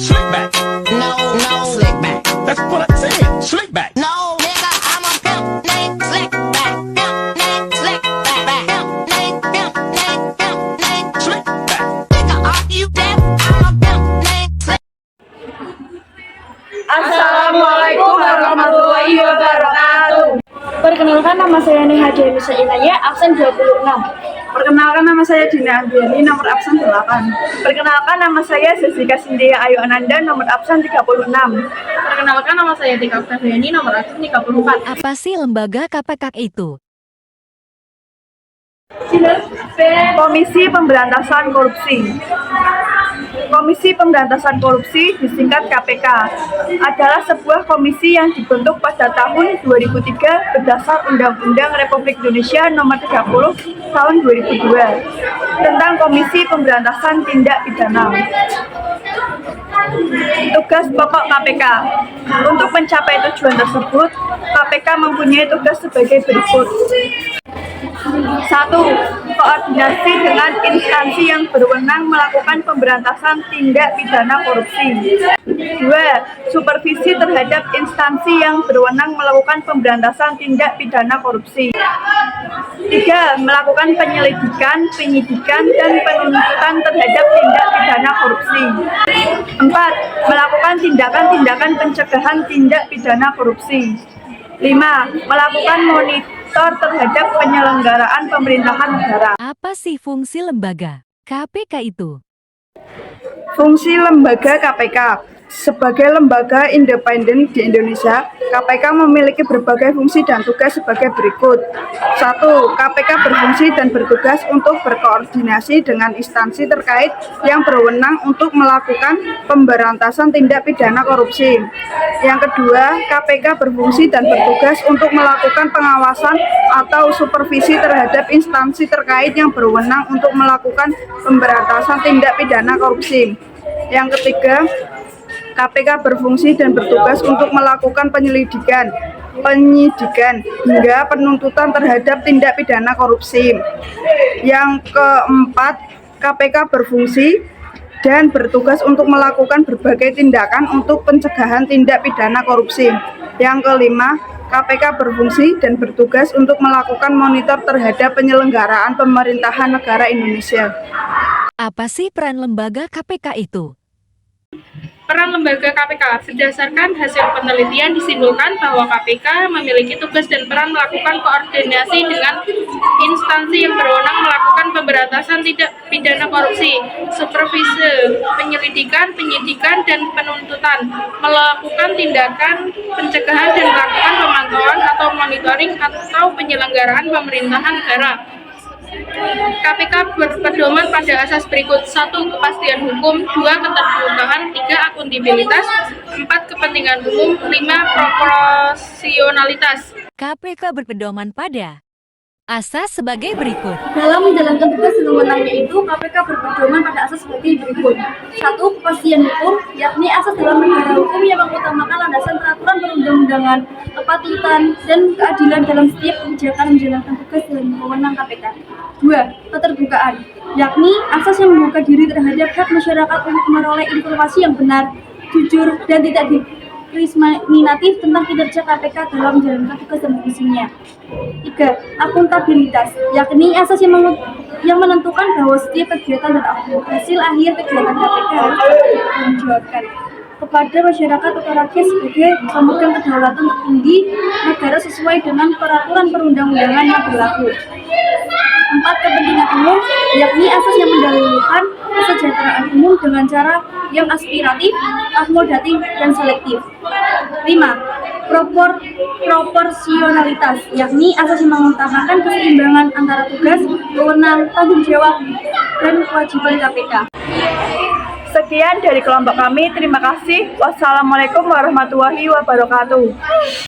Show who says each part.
Speaker 1: Slick back.
Speaker 2: No, slick back.
Speaker 1: That's what I said. Slick back.
Speaker 2: No, nigga, I'm a pimp named Slick back. Pimp named Slick back. Pimp named
Speaker 1: Slick back.
Speaker 2: Nigga, are you deaf? I'm a pimp named Slick.
Speaker 3: Assalamualaikum warahmatullahi wabarakatuh.
Speaker 4: Perkenalkan, nama saya Neha Denisa Inaya, absen 26.
Speaker 3: Perkenalkan, nama saya Dina Andriani, nomor absen 8. Perkenalkan, nama saya Jessica Cynthia Ayu Ananda, nomor absen 36. Perkenalkan, nama saya Tika Oktaviani, nomor absen 34.
Speaker 5: Apa sih lembaga KPK itu?
Speaker 3: Komisi Pemberantasan Korupsi. Komisi Pemberantasan Korupsi disingkat KPK adalah sebuah komisi yang dibentuk pada tahun 2003 berdasar Undang-Undang Republik Indonesia Nomor 30 Tahun 2002 tentang Komisi Pemberantasan Tindak Pidana. Tugas pokok KPK. Untuk mencapai tujuan tersebut, KPK mempunyai tugas sebagai berikut. 1. Koordinasi dengan instansi yang berwenang melakukan pemberantasan tindak pidana korupsi. 2. Supervisi terhadap instansi yang berwenang melakukan pemberantasan tindak pidana korupsi. 3. Melakukan penyelidikan, penyidikan, dan penuntutan terhadap tindak pidana korupsi. 4. Melakukan tindakan-tindakan pencegahan tindak pidana korupsi. 5. Melakukan monitor terhadap penyelenggaraan pemerintahan negara.
Speaker 5: Apa sih fungsi lembaga KPK itu?
Speaker 3: Fungsi lembaga KPK. Sebagai lembaga independen di Indonesia, KPK memiliki berbagai fungsi dan tugas sebagai berikut. 1. KPK berfungsi dan bertugas untuk berkoordinasi dengan instansi terkait yang berwenang untuk melakukan pemberantasan tindak pidana korupsi. Yang kedua, KPK berfungsi dan bertugas untuk melakukan pengawasan atau supervisi terhadap instansi terkait yang berwenang untuk melakukan pemberantasan tindak pidana korupsi. Yang ketiga, KPK berfungsi dan bertugas untuk melakukan penyelidikan, penyidikan, hingga penuntutan terhadap tindak pidana korupsi. Yang keempat, KPK berfungsi dan bertugas untuk melakukan berbagai tindakan untuk pencegahan tindak pidana korupsi. Yang kelima, KPK berfungsi dan bertugas untuk melakukan monitor terhadap penyelenggaraan pemerintahan negara Indonesia.
Speaker 5: Apa sih peran lembaga KPK itu?
Speaker 6: Peran lembaga KPK berdasarkan hasil penelitian disimpulkan bahwa KPK memiliki tugas dan peran melakukan koordinasi dengan instansi yang berwenang melakukan pemberantasan tindak pidana korupsi, supervisi, penyelidikan, penyidikan, dan penuntutan, melakukan tindakan pencegahan dan melakukan pemantauan atau monitoring atau penyelenggaraan pemerintahan negara. KPK berpedoman pada asas berikut: 1. Kepastian hukum, 2. Keterbukaan, 3. Akuntabilitas, 4. Kepentingan umum, 5. Proporsionalitas.
Speaker 5: KPK berpedoman pada asas sebagai berikut.
Speaker 4: Dalam menjalankan tugas dan wewenangnya itu, KPK berpedoman pada asas sebagai berikut. 1. Kepastian hukum, yakni asas dalam negara hukum yang mengutamakan landasan peraturan perundang-undangan, kepatutan, dan keadilan dalam setiap kebijakan menjalankan tugas dan wewenang KPK. 2. Keterbukaan, yakni asas yang membuka diri terhadap hak masyarakat untuk memperoleh informasi yang benar, jujur, dan tidak diskriminatif tentang kinerja KPK dalam menjalankan tugas dan fungsinya. 3. Akuntabilitas, yakni asas yang menentukan bahwa setiap kegiatan dan hasil akhir kegiatan KPK harus dipertanggungjawabkan kepada masyarakat atau rakyat sebagai pemegang kedaulatan tertinggi negara sesuai dengan peraturan perundang-undangan yang berlaku. 4. Kepentingan umum, yakni asas yang mendahulukan kesejahteraan umum dengan cara yang aspiratif, akomodatif, dan selektif. 5. Proporsionalitas, yakni asas yang mengutamakan keseimbangan antara tugas, wewenang, tanggung jawab, dan kewajiban KPK.
Speaker 3: Sekian dari kelompok kami, terima kasih. Wassalamualaikum warahmatullahi wabarakatuh.